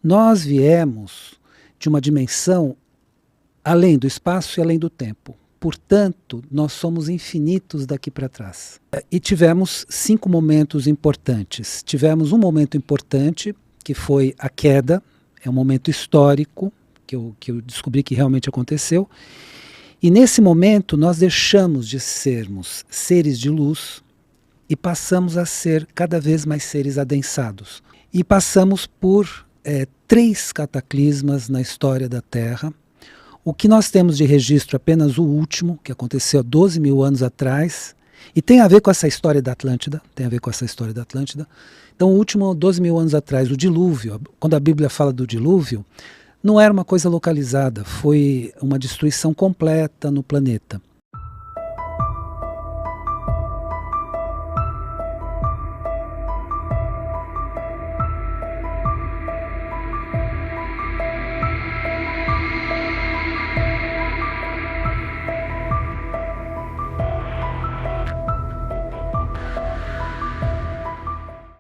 Nós viemos de uma dimensão além do espaço e além do tempo. Portanto, nós somos infinitos daqui para trás. E tivemos 5 momentos importantes. Tivemos um momento importante, que foi a queda, é um momento histórico, que eu descobri que realmente aconteceu. E nesse momento nós deixamos de sermos seres de luz e passamos a ser cada vez mais seres adensados. E passamos por 3 cataclismas na história da Terra. O que nós temos de registro, apenas o último, que aconteceu há 12 mil anos atrás, e tem a ver com essa história da Atlântida, Então o último, 12 mil anos atrás, o dilúvio, quando a Bíblia fala do dilúvio, não era uma coisa localizada, foi uma destruição completa no planeta.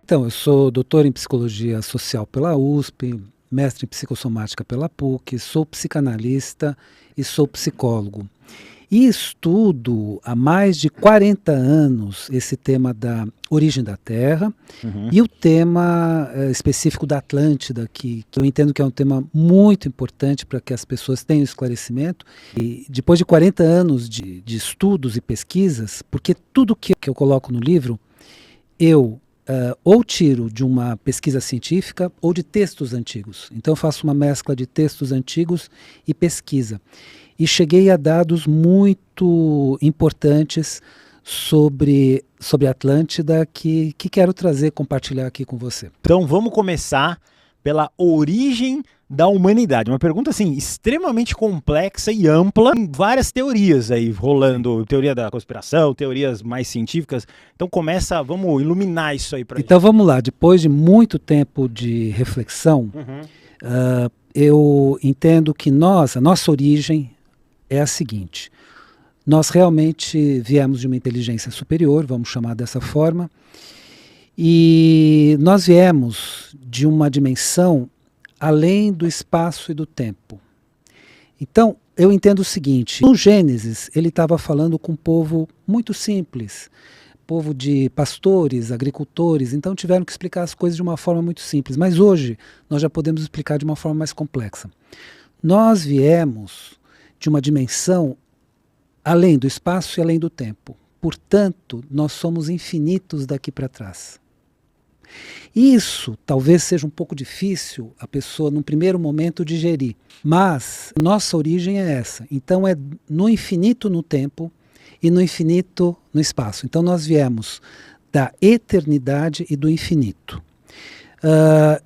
Então, eu sou doutor em psicologia social pela USP, mestre em psicossomática pela PUC, sou psicanalista e sou psicólogo. E estudo há mais de 40 anos esse tema da origem da Terra e o tema específico da Atlântida, que eu entendo que é um tema muito importante para que as pessoas tenham esclarecimento. E depois de 40 anos de estudos e pesquisas, porque tudo que eu coloco no livro, eu ou tiro de uma pesquisa científica ou de textos antigos. Então eu faço uma mescla de textos antigos e pesquisa. E cheguei a dados muito importantes sobre a Atlântida que quero trazer, compartilhar aqui com você. Então vamos começar pela origem da humanidade. Uma pergunta assim, extremamente complexa e ampla, em várias teorias aí rolando, teoria da conspiração, teorias mais científicas. Então vamos iluminar isso aí pra gente. Então vamos lá, depois de muito tempo de reflexão, eu entendo que a nossa origem é a seguinte: nós realmente viemos de uma inteligência superior, vamos chamar dessa forma, e nós viemos de uma dimensão além do espaço e do tempo. Então, eu entendo o seguinte: no Gênesis, ele estava falando com um povo muito simples, povo de pastores, agricultores, então tiveram que explicar as coisas de uma forma muito simples. Mas hoje, nós já podemos explicar de uma forma mais complexa. Nós viemos de uma dimensão além do espaço e além do tempo. Portanto, nós somos infinitos daqui para trás. Isso talvez seja um pouco difícil a pessoa, num primeiro momento, digerir. Mas nossa origem é essa. Então é no infinito no tempo e no infinito no espaço. Então nós viemos da eternidade e do infinito.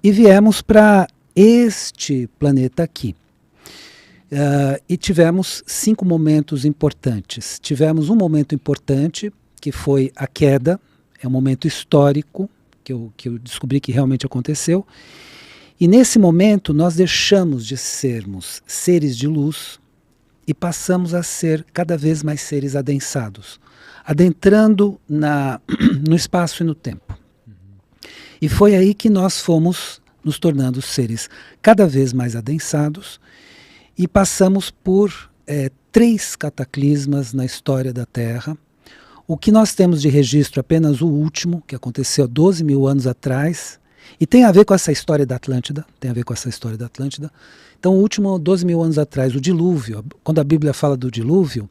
E viemos para este planeta aqui. E tivemos 5 momentos importantes. Tivemos um momento importante, que foi a queda, é um momento histórico, que eu descobri que realmente aconteceu. E nesse momento nós deixamos de sermos seres de luz e passamos a ser cada vez mais seres adensados, adentrando no espaço e no tempo. E foi aí que nós fomos nos tornando seres cada vez mais adensados e passamos por 3 cataclismas na história da Terra. O que nós temos de registro, apenas o último, que aconteceu há 12 mil anos atrás, e tem a ver com essa história da Atlântida, Então o último, 12 mil anos atrás, o dilúvio, quando a Bíblia fala do dilúvio,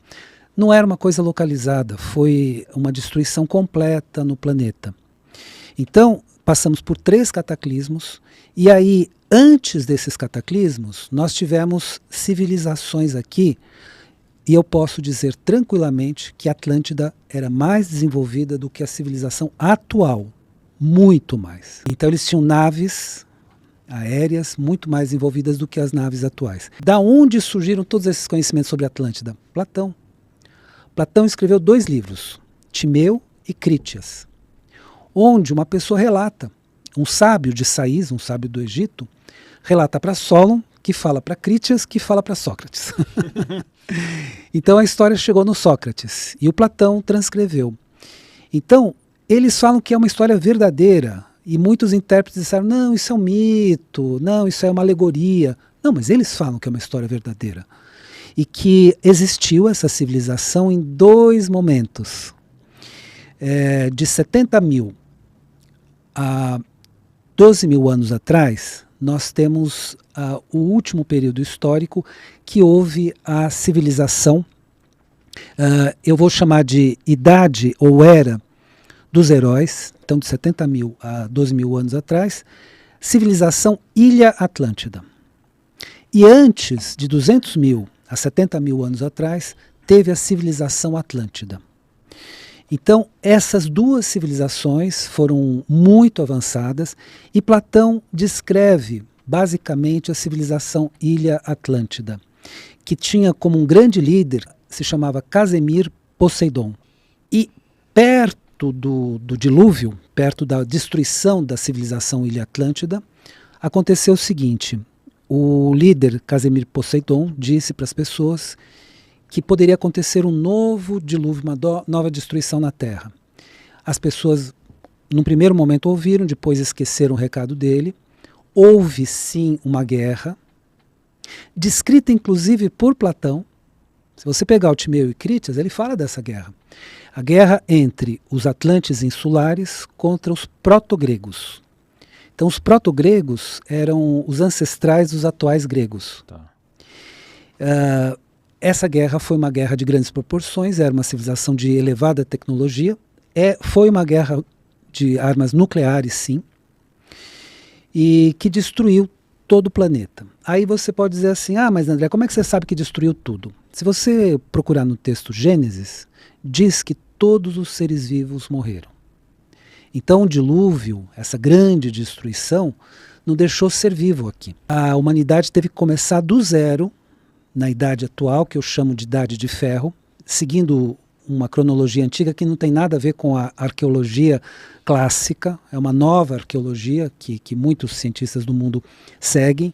não era uma coisa localizada, foi uma destruição completa no planeta. Então passamos por 3 cataclismos, e aí, antes desses cataclismos, nós tivemos civilizações aqui. E eu posso dizer tranquilamente que a Atlântida era mais desenvolvida do que a civilização atual, muito mais. Então eles tinham naves aéreas muito mais desenvolvidas do que as naves atuais. Da onde surgiram todos esses conhecimentos sobre a Atlântida? Platão. Platão escreveu 2 livros, Timeu e Crítias, onde uma pessoa relata, um sábio de Sais, um sábio do Egito, relata para Solon, que fala para Crítias, que fala para Sócrates. Então a história chegou no Sócrates e o Platão transcreveu. Então eles falam que é uma história verdadeira E muitos intérpretes disseram, não, isso é um mito, não, isso é uma alegoria. Não, mas eles falam que é uma história verdadeira. E que existiu essa civilização em 2 momentos. De 70 mil a 12 mil anos atrás, nós temos o último período histórico que houve a civilização, eu vou chamar de idade ou era dos heróis, então de 70 mil a 12 mil anos atrás, civilização Ilha Atlântida. E antes de 200 mil a 70 mil anos atrás, teve a civilização Atlântida. Então, essas 2 civilizações foram muito avançadas e Platão descreve basicamente a civilização Ilha Atlântida, que tinha como um grande líder, se chamava Casemir Poseidon. E perto do dilúvio, perto da destruição da civilização Ilha Atlântida, aconteceu o seguinte: o líder Casemir Poseidon disse para as pessoas que poderia acontecer um novo dilúvio, uma nova destruição na Terra. As pessoas, num primeiro momento, ouviram, depois esqueceram o recado dele. Houve, sim, uma guerra, descrita inclusive por Platão. Se você pegar o Timeu e Critias, ele fala dessa guerra. A guerra entre os atlantes insulares contra os proto-gregos. Então, os proto-gregos eram os ancestrais dos atuais gregos. Tá. Essa guerra foi uma guerra de grandes proporções, era uma civilização de elevada tecnologia, foi uma guerra de armas nucleares, sim, e que destruiu todo o planeta. Aí você pode dizer assim, mas André, como é que você sabe que destruiu tudo? Se você procurar no texto Gênesis, diz que todos os seres vivos morreram. Então o dilúvio, essa grande destruição, não deixou ser vivo aqui. A humanidade teve que começar do zero, na idade atual, que eu chamo de idade de ferro, seguindo uma cronologia antiga que não tem nada a ver com a arqueologia clássica, é uma nova arqueologia que muitos cientistas do mundo seguem.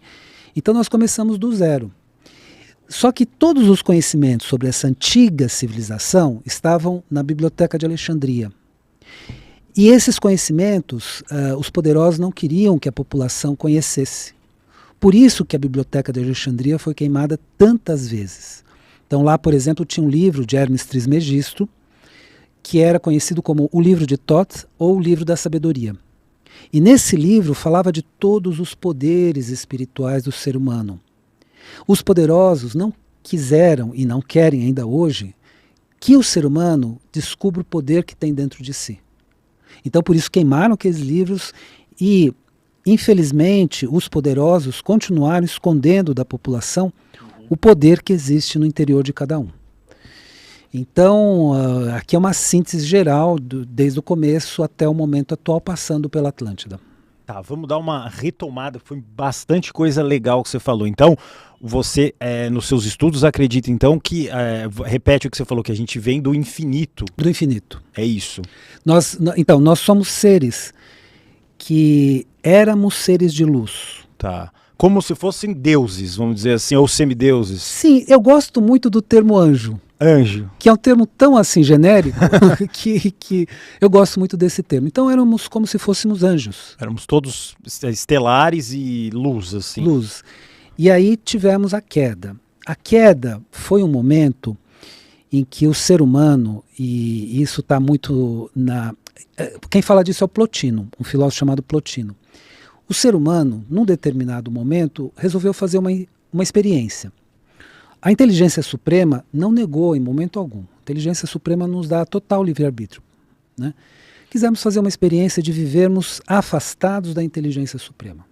Então nós começamos do zero. Só que todos os conhecimentos sobre essa antiga civilização estavam na Biblioteca de Alexandria. E esses conhecimentos, os poderosos não queriam que a população conhecesse. Por isso que a Biblioteca de Alexandria foi queimada tantas vezes. Então lá, por exemplo, tinha um livro de Hermes Trismegisto, que era conhecido como o livro de Thoth ou o livro da sabedoria. E nesse livro falava de todos os poderes espirituais do ser humano. Os poderosos não quiseram e não querem ainda hoje que o ser humano descubra o poder que tem dentro de si. Então por isso queimaram aqueles livros e, infelizmente, os poderosos continuaram escondendo da população o poder que existe no interior de cada um. Então, aqui é uma síntese geral, desde o começo até o momento atual, passando pela Atlântida. Tá, vamos dar uma retomada, foi bastante coisa legal que você falou. Então, você, nos seus estudos, acredita então que, repete o que você falou, que a gente vem do infinito. Do infinito. É isso. Então, nós somos seres que éramos seres de luz. Tá. Como se fossem deuses, vamos dizer assim, ou semideuses. Sim, eu gosto muito do termo anjo. Anjo. Que é um termo tão assim genérico que eu gosto muito desse termo. Então éramos como se fôssemos anjos. Éramos todos estelares e luz, assim. Luz. E aí tivemos a queda. A queda foi um momento em que o ser humano, e isso está muito na... Quem fala disso é o Plotino, um filósofo chamado Plotino. O ser humano, num determinado momento, resolveu fazer uma experiência. A inteligência suprema não negou em momento algum. A inteligência suprema nos dá total livre-arbítrio, né? Quisemos fazer uma experiência de vivermos afastados da inteligência suprema.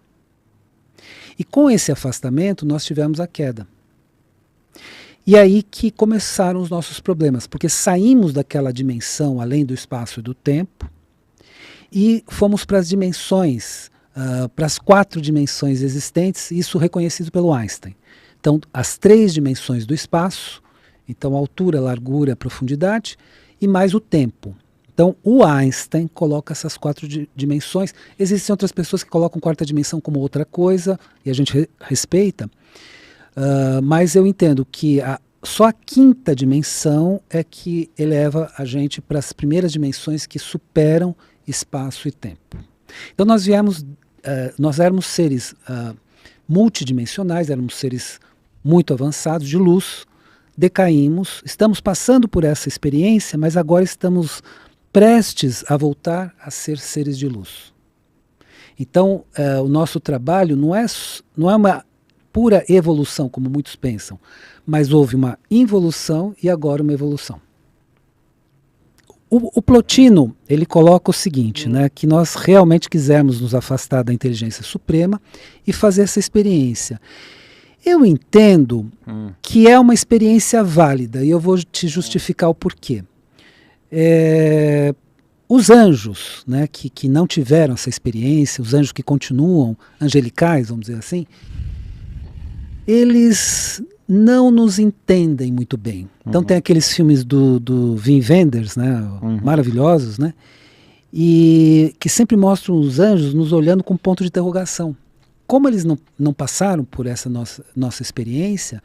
E com esse afastamento nós tivemos a queda. E aí que começaram os nossos problemas, porque saímos daquela dimensão além do espaço e do tempo e fomos para as dimensões, para as 4 dimensões existentes, isso reconhecido pelo Einstein. Então, as 3 dimensões do espaço, então altura, largura, profundidade, e mais o tempo. Então, o Einstein coloca essas 4 dimensões. Existem outras pessoas que colocam 4ª dimensão como outra coisa, e a gente respeita, mas eu entendo que só a 5ª dimensão é que eleva a gente para as primeiras dimensões que superam espaço e tempo. Então nós éramos seres multidimensionais, éramos seres muito avançados de luz, decaímos, estamos passando por essa experiência, mas agora estamos prestes a voltar a ser seres de luz. Então, o nosso trabalho não é uma pura evolução, como muitos pensam, mas houve uma involução e agora uma evolução. O Plotino, ele coloca o seguinte, né, que nós realmente quisermos nos afastar da inteligência suprema e fazer essa experiência. Eu entendo que é uma experiência válida, e eu vou te justificar o porquê. Os anjos, né, que não tiveram essa experiência, os anjos que continuam angelicais, vamos dizer assim, eles não nos entendem muito bem. Então tem aqueles filmes do Wim Wenders, né, maravilhosos, né, e que sempre mostram os anjos nos olhando com ponto de interrogação. Como eles não passaram por essa nossa experiência,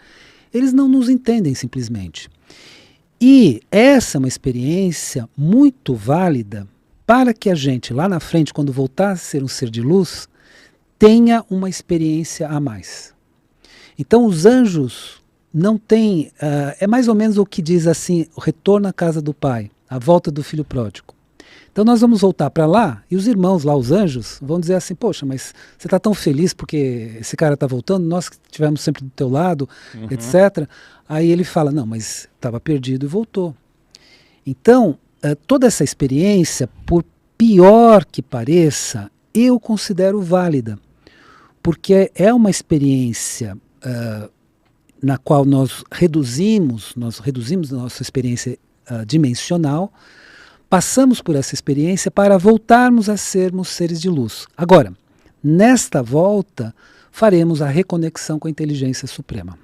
eles não nos entendem simplesmente. E essa é uma experiência muito válida para que a gente, lá na frente, quando voltar a ser um ser de luz, tenha uma experiência a mais. Então os anjos não têm, é mais ou menos o que diz assim, o retorno à casa do pai, a volta do filho pródigo. Então nós vamos voltar para lá e os irmãos lá, os anjos, vão dizer assim, poxa, mas você está tão feliz porque esse cara está voltando, nós que estivemos sempre do teu lado, etc. Aí ele fala, não, mas estava perdido e voltou. Então, toda essa experiência, por pior que pareça, eu considero válida, porque é uma experiência na qual nós reduzimos a nossa experiência dimensional, passamos por essa experiência para voltarmos a sermos seres de luz. Agora, nesta volta, faremos a reconexão com a inteligência suprema.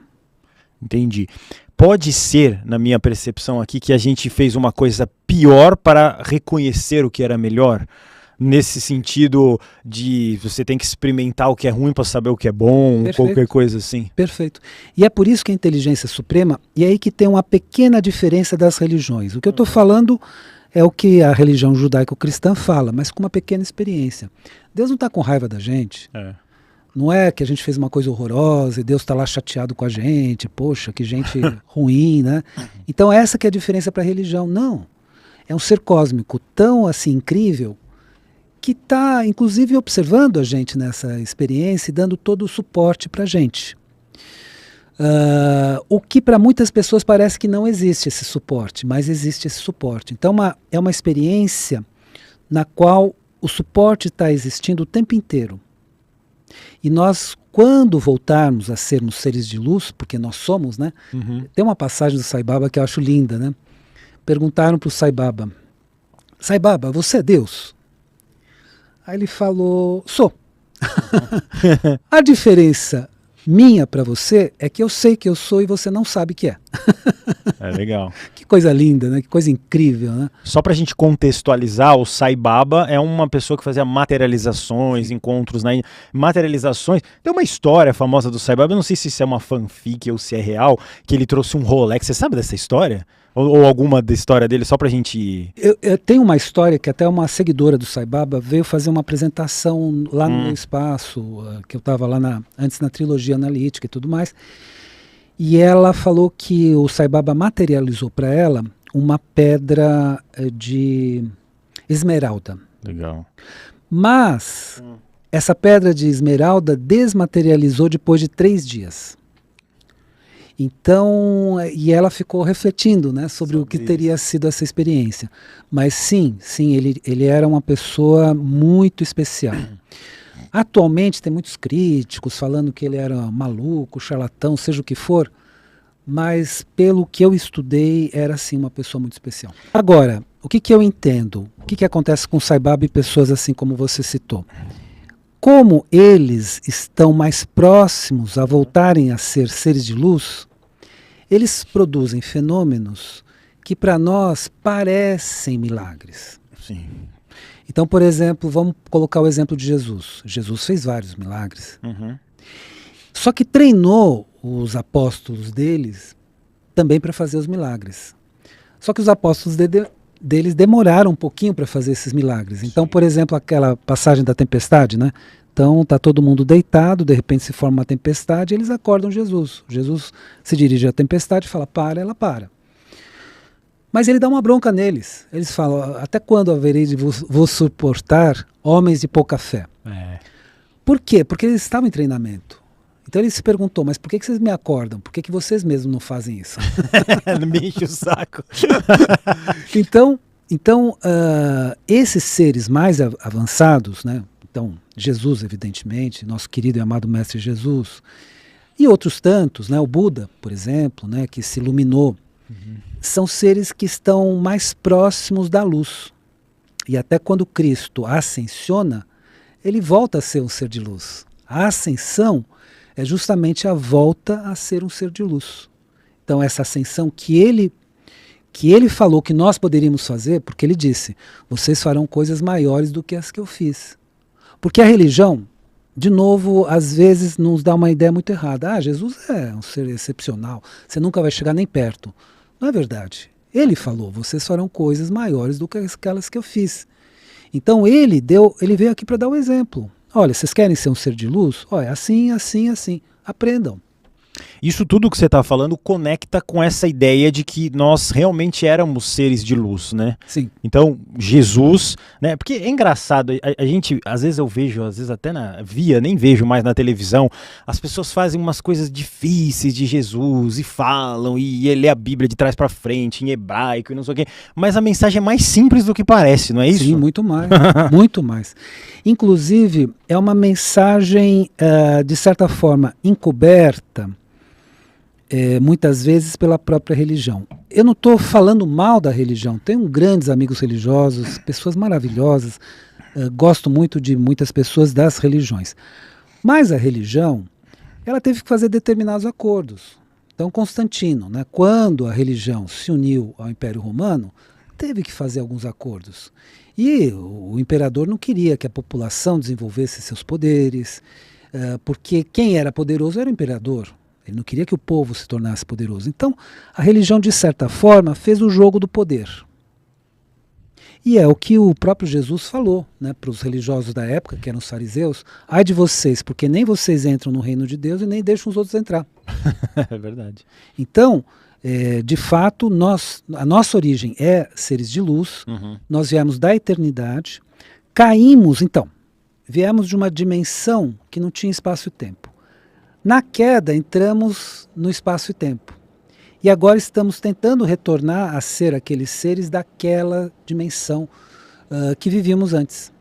Entendi. Pode ser, na minha percepção aqui, que a gente fez uma coisa pior para reconhecer o que era melhor? Nesse sentido de você tem que experimentar o que é ruim para saber o que é bom, Perfeito. Qualquer coisa assim. Perfeito. E é por isso que a inteligência suprema, e é aí que tem uma pequena diferença das religiões. O que eu estou falando é o que a religião judaico-cristã fala, mas com uma pequena experiência. Deus não está com raiva da gente. Não é que a gente fez uma coisa horrorosa e Deus está lá chateado com a gente. Poxa, que gente ruim, né? Então essa que é a diferença para a religião. Não. É um ser cósmico tão assim incrível que está, inclusive, observando a gente nessa experiência e dando todo o suporte para a gente. O que para muitas pessoas parece que não existe esse suporte, mas existe esse suporte. Então é uma experiência na qual o suporte está existindo o tempo inteiro. E nós, quando voltarmos a sermos seres de luz, porque nós somos, né? Tem uma passagem do Sai Baba que eu acho linda, né? Perguntaram para o Sai Baba, você é Deus? Aí ele falou, sou. A diferença minha para você é que eu sei que eu sou e você não sabe que é. É legal. Que coisa linda, né? Que coisa incrível, né? Só pra gente contextualizar, o Sai Baba é uma pessoa que fazia materializações, encontros, né? Materializações. Tem uma história famosa do Sai Baba, eu não sei se isso é uma fanfic ou se é real, que ele trouxe um Rolex. Você sabe dessa história? Ou alguma da história dele, só pra gente... Eu tenho uma história que até uma seguidora do Sai Baba veio fazer uma apresentação lá no meu espaço, que eu estava lá antes na trilogia analítica e tudo mais. E ela falou que o Sai Baba materializou para ela uma pedra de esmeralda. Legal. Mas essa pedra de esmeralda desmaterializou depois de 3 dias. Então, e ela ficou refletindo, né, sobre o que teria sido essa experiência. Mas sim, ele era uma pessoa muito especial. Atualmente tem muitos críticos falando que ele era maluco, charlatão, seja o que for, mas pelo que eu estudei, era sim uma pessoa muito especial. Agora, o que eu entendo? O que acontece com Sai Baba e pessoas assim como você citou? Como eles estão mais próximos a voltarem a ser seres de luz, eles produzem fenômenos que para nós parecem milagres. Sim. Então, por exemplo, vamos colocar o exemplo de Jesus. Jesus fez vários milagres. Só que treinou os apóstolos deles também para fazer os milagres. Só que os apóstolos dele deles demoraram um pouquinho para fazer esses milagres. Então, por exemplo, aquela passagem da tempestade, né? Então está todo mundo deitado, de repente se forma uma tempestade, e eles acordam Jesus. Jesus se dirige à tempestade e fala, para, ela para. Mas ele dá uma bronca neles. Eles falam, até quando haverei de vos suportar, homens de pouca fé? Por quê? Porque eles estavam em treinamento. Então ele se perguntou, mas por que vocês me acordam? Por que vocês mesmos não fazem isso? Não me enche o saco. Então esses seres mais avançados, né? Então Jesus, evidentemente, nosso querido e amado Mestre Jesus, e outros tantos, né? O Buda, por exemplo, né? Que se iluminou, são seres que estão mais próximos da luz. E até quando Cristo ascensiona, ele volta a ser um ser de luz. A ascensão é justamente a volta a ser um ser de luz. Então essa ascensão que ele falou que nós poderíamos fazer, porque ele disse, vocês farão coisas maiores do que as que eu fiz. Porque a religião, de novo, às vezes nos dá uma ideia muito errada. Ah, Jesus é um ser excepcional, você nunca vai chegar nem perto. Não é verdade. Ele falou, vocês farão coisas maiores do que aquelas que eu fiz. Então ele veio aqui para dar um exemplo. Olha, vocês querem ser um ser de luz? Olha, assim, assim, assim. Aprendam. Isso tudo que você está falando conecta com essa ideia de que nós realmente éramos seres de luz, né? Sim. Então, Jesus, né? Porque é engraçado, a gente, às vezes eu vejo, às vezes até nem vejo mais na televisão, as pessoas fazem umas coisas difíceis de Jesus e falam, e lê a Bíblia de trás para frente, em hebraico e não sei o quê, mas a mensagem é mais simples do que parece, não é isso? Sim, muito mais, muito mais. Inclusive, é uma mensagem, de certa forma, encoberta, muitas vezes pela própria religião. Eu não estou falando mal da religião, tenho grandes amigos religiosos, pessoas maravilhosas, gosto muito de muitas pessoas das religiões. Mas a religião, ela teve que fazer determinados acordos. Então Constantino, né, quando a religião se uniu ao Império Romano, teve que fazer alguns acordos. E o imperador não queria que a população desenvolvesse seus poderes, porque quem era poderoso era o imperador. Ele não queria que o povo se tornasse poderoso. Então, a religião, de certa forma, fez o jogo do poder. E é o que o próprio Jesus falou, né, para os religiosos da época, que eram os fariseus, ai de vocês, porque nem vocês entram no reino de Deus e nem deixam os outros entrar. É verdade. Então, de fato, a nossa origem é seres de luz, nós viemos da eternidade, caímos, então, viemos de uma dimensão que não tinha espaço e tempo. Na queda, entramos no espaço e tempo. E agora estamos tentando retornar a ser aqueles seres daquela dimensão que vivíamos antes.